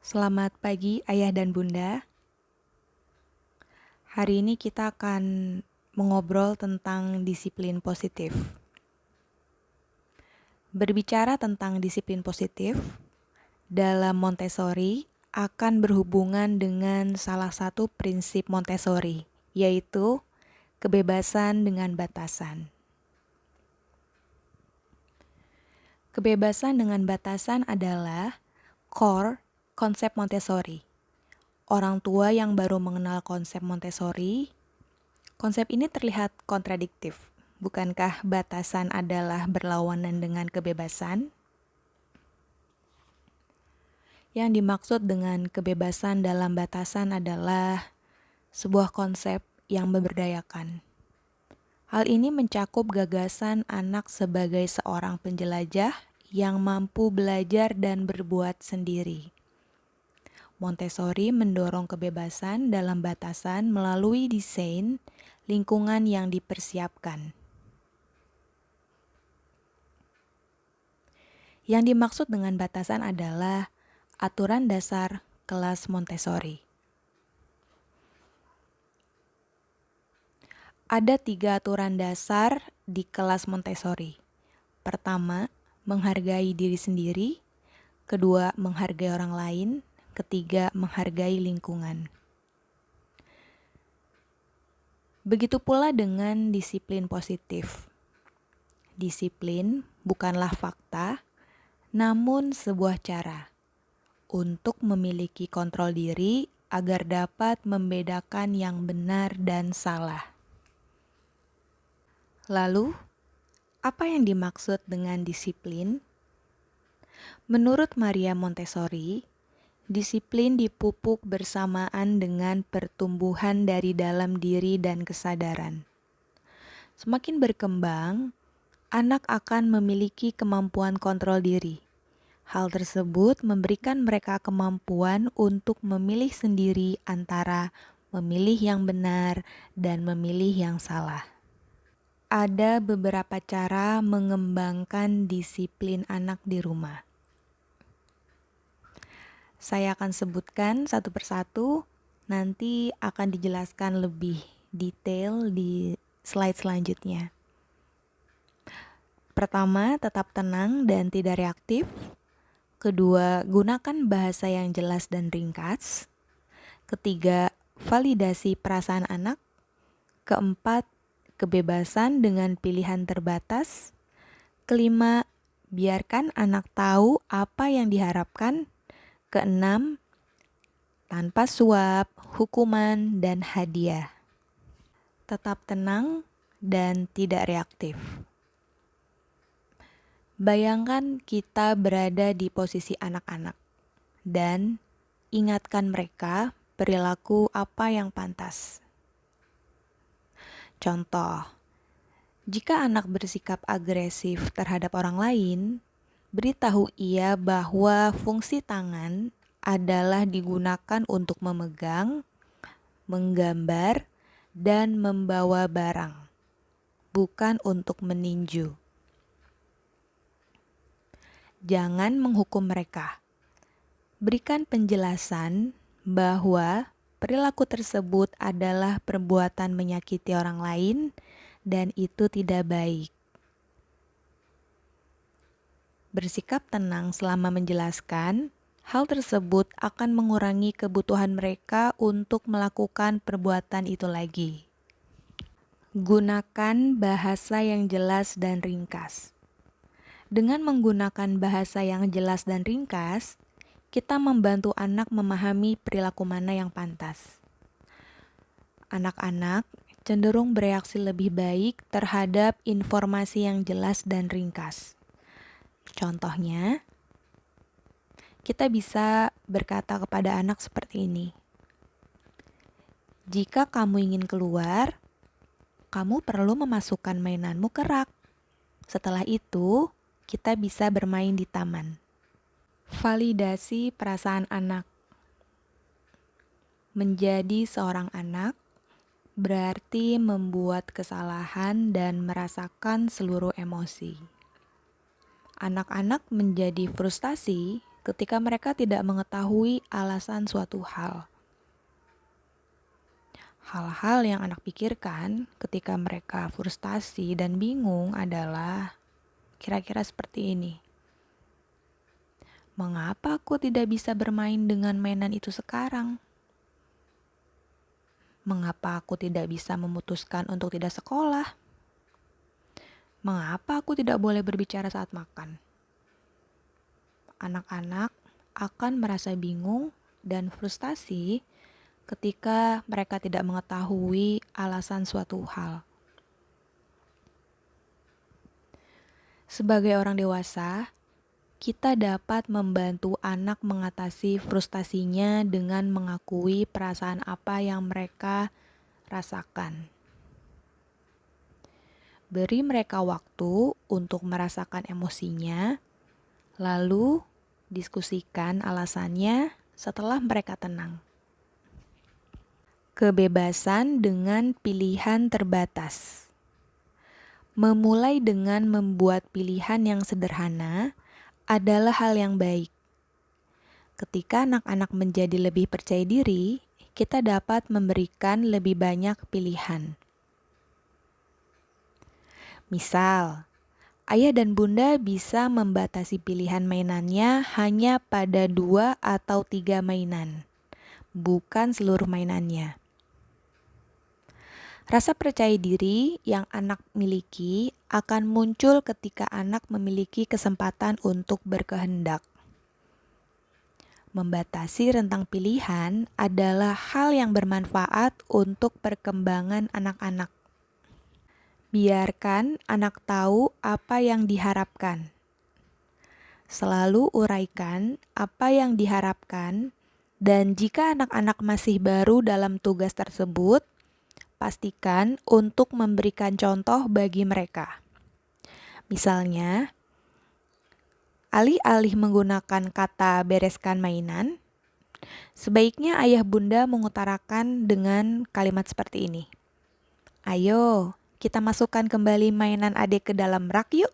Selamat pagi ayah dan bunda. Hari ini kita akan mengobrol tentang disiplin positif. Berbicara tentang disiplin positif, dalam Montessori akan berhubungan dengan salah satu prinsip Montessori, yaitu kebebasan dengan batasan. Kebebasan dengan batasan adalah core konsep Montessori. Orang tua yang baru mengenal konsep Montessori, konsep ini terlihat kontradiktif. Bukankah batasan adalah berlawanan dengan kebebasan? Yang dimaksud dengan kebebasan dalam batasan adalah sebuah konsep yang memberdayakan. Hal ini mencakup gagasan anak sebagai seorang penjelajah yang mampu belajar dan berbuat sendiri. Montessori mendorong kebebasan dalam batasan melalui desain lingkungan yang dipersiapkan. Yang dimaksud dengan batasan adalah aturan dasar kelas Montessori. Ada 3 aturan dasar di kelas Montessori. Pertama, menghargai diri sendiri. Kedua, menghargai orang lain. Ketiga, menghargai lingkungan. Begitu pula dengan disiplin positif. Disiplin bukanlah fakta, namun sebuah cara untuk memiliki kontrol diri agar dapat membedakan yang benar dan salah. Lalu, apa yang dimaksud dengan disiplin? Menurut Maria Montessori, disiplin dipupuk bersamaan dengan pertumbuhan dari dalam diri dan kesadaran. Semakin berkembang, anak akan memiliki kemampuan kontrol diri. Hal tersebut memberikan mereka kemampuan untuk memilih sendiri antara memilih yang benar dan memilih yang salah. Ada beberapa cara mengembangkan disiplin anak di rumah. Saya akan sebutkan satu persatu, nanti akan dijelaskan lebih detail di slide selanjutnya. Pertama, tetap tenang dan tidak reaktif. Kedua, gunakan bahasa yang jelas dan ringkas. Ketiga, validasi perasaan anak. Keempat, kebebasan dengan pilihan terbatas. Kelima, biarkan anak tahu apa yang diharapkan. Keenam, tanpa suap, hukuman, dan hadiah. Tetap tenang dan tidak reaktif. Bayangkan kita berada di posisi anak-anak dan ingatkan mereka perilaku apa yang pantas. Contoh, jika anak bersikap agresif terhadap orang lain, beritahu ia bahwa fungsi tangan adalah digunakan untuk memegang, menggambar, dan membawa barang, bukan untuk meninju. Jangan menghukum mereka. Berikan penjelasan bahwa perilaku tersebut adalah perbuatan menyakiti orang lain dan itu tidak baik. Bersikap tenang selama menjelaskan, hal tersebut akan mengurangi kebutuhan mereka untuk melakukan perbuatan itu lagi. Gunakan bahasa yang jelas dan ringkas. Dengan menggunakan bahasa yang jelas dan ringkas, kita membantu anak memahami perilaku mana yang pantas. Anak-anak cenderung bereaksi lebih baik terhadap informasi yang jelas dan ringkas. Contohnya, kita bisa berkata kepada anak seperti ini. Jika kamu ingin keluar, kamu perlu memasukkan mainanmu ke rak. Setelah itu, kita bisa bermain di taman. Validasi perasaan anak. Menjadi seorang anak berarti membuat kesalahan dan merasakan seluruh emosi. Anak-anak menjadi frustasi ketika mereka tidak mengetahui alasan suatu hal. Hal-hal yang anak pikirkan ketika mereka frustasi dan bingung adalah kira-kira seperti ini. Mengapa aku tidak bisa bermain dengan mainan itu sekarang? Mengapa aku tidak bisa memutuskan untuk tidak sekolah? Mengapa aku tidak boleh berbicara saat makan? Anak-anak akan merasa bingung dan frustasi ketika mereka tidak mengetahui alasan suatu hal. Sebagai orang dewasa, kita dapat membantu anak mengatasi frustasinya dengan mengakui perasaan apa yang mereka rasakan. Beri mereka waktu untuk merasakan emosinya, lalu diskusikan alasannya setelah mereka tenang. Kebebasan dengan pilihan terbatas. Memulai dengan membuat pilihan yang sederhana adalah hal yang baik. Ketika anak-anak menjadi lebih percaya diri, kita dapat memberikan lebih banyak pilihan. Misal, ayah dan bunda bisa membatasi pilihan mainannya hanya pada 2 atau 3 mainan, bukan seluruh mainannya. Rasa percaya diri yang anak miliki akan muncul ketika anak memiliki kesempatan untuk berkehendak. Membatasi rentang pilihan adalah hal yang bermanfaat untuk perkembangan anak-anak. Biarkan anak tahu apa yang diharapkan. Selalu uraikan apa yang diharapkan, dan jika anak-anak masih baru dalam tugas tersebut, pastikan untuk memberikan contoh bagi mereka. Misalnya, alih-alih menggunakan kata bereskan mainan, sebaiknya ayah bunda mengutarakan dengan kalimat seperti ini. Ayo, kita masukkan kembali mainan adik ke dalam rak yuk.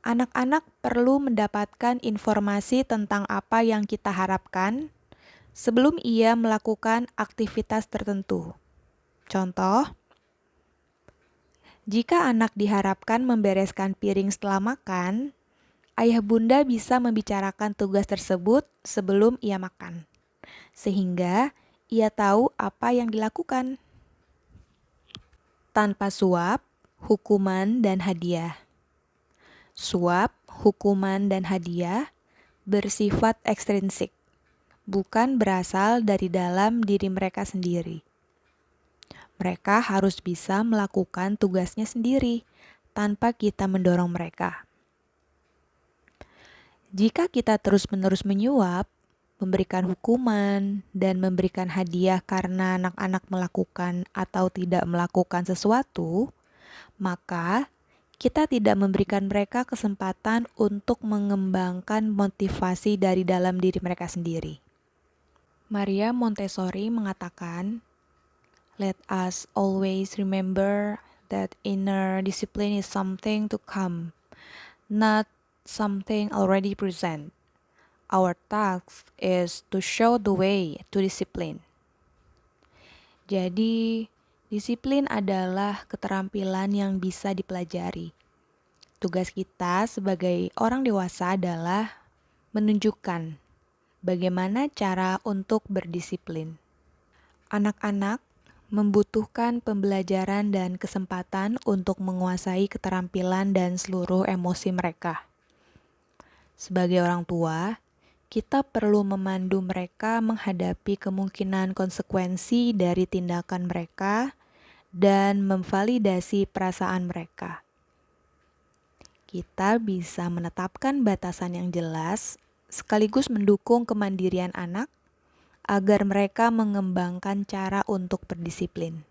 Anak-anak perlu mendapatkan informasi tentang apa yang kita harapkan sebelum ia melakukan aktivitas tertentu. Contoh, jika anak diharapkan membereskan piring setelah makan, ayah bunda bisa membicarakan tugas tersebut sebelum ia makan, sehingga ia tahu apa yang dilakukan. Tanpa suap, hukuman, dan hadiah. Suap, hukuman, dan hadiah bersifat ekstrinsik, bukan berasal dari dalam diri mereka sendiri. Mereka harus bisa melakukan tugasnya sendiri tanpa kita mendorong mereka. Jika kita terus-menerus menyuap, memberikan hukuman, dan memberikan hadiah karena anak-anak melakukan atau tidak melakukan sesuatu, maka kita tidak memberikan mereka kesempatan untuk mengembangkan motivasi dari dalam diri mereka sendiri. Maria Montessori mengatakan, "Let us always remember that inner discipline is something to come, not something already present. Our task is to show the way to discipline." Jadi, disiplin adalah keterampilan yang bisa dipelajari. Tugas kita sebagai orang dewasa adalah menunjukkan bagaimana cara untuk berdisiplin. Anak-anak membutuhkan pembelajaran dan kesempatan untuk menguasai keterampilan dan seluruh emosi mereka. Sebagai orang tua, kita perlu memandu mereka menghadapi kemungkinan konsekuensi dari tindakan mereka dan memvalidasi perasaan mereka. Kita bisa menetapkan batasan yang jelas sekaligus mendukung kemandirian anak agar mereka mengembangkan cara untuk berdisiplin.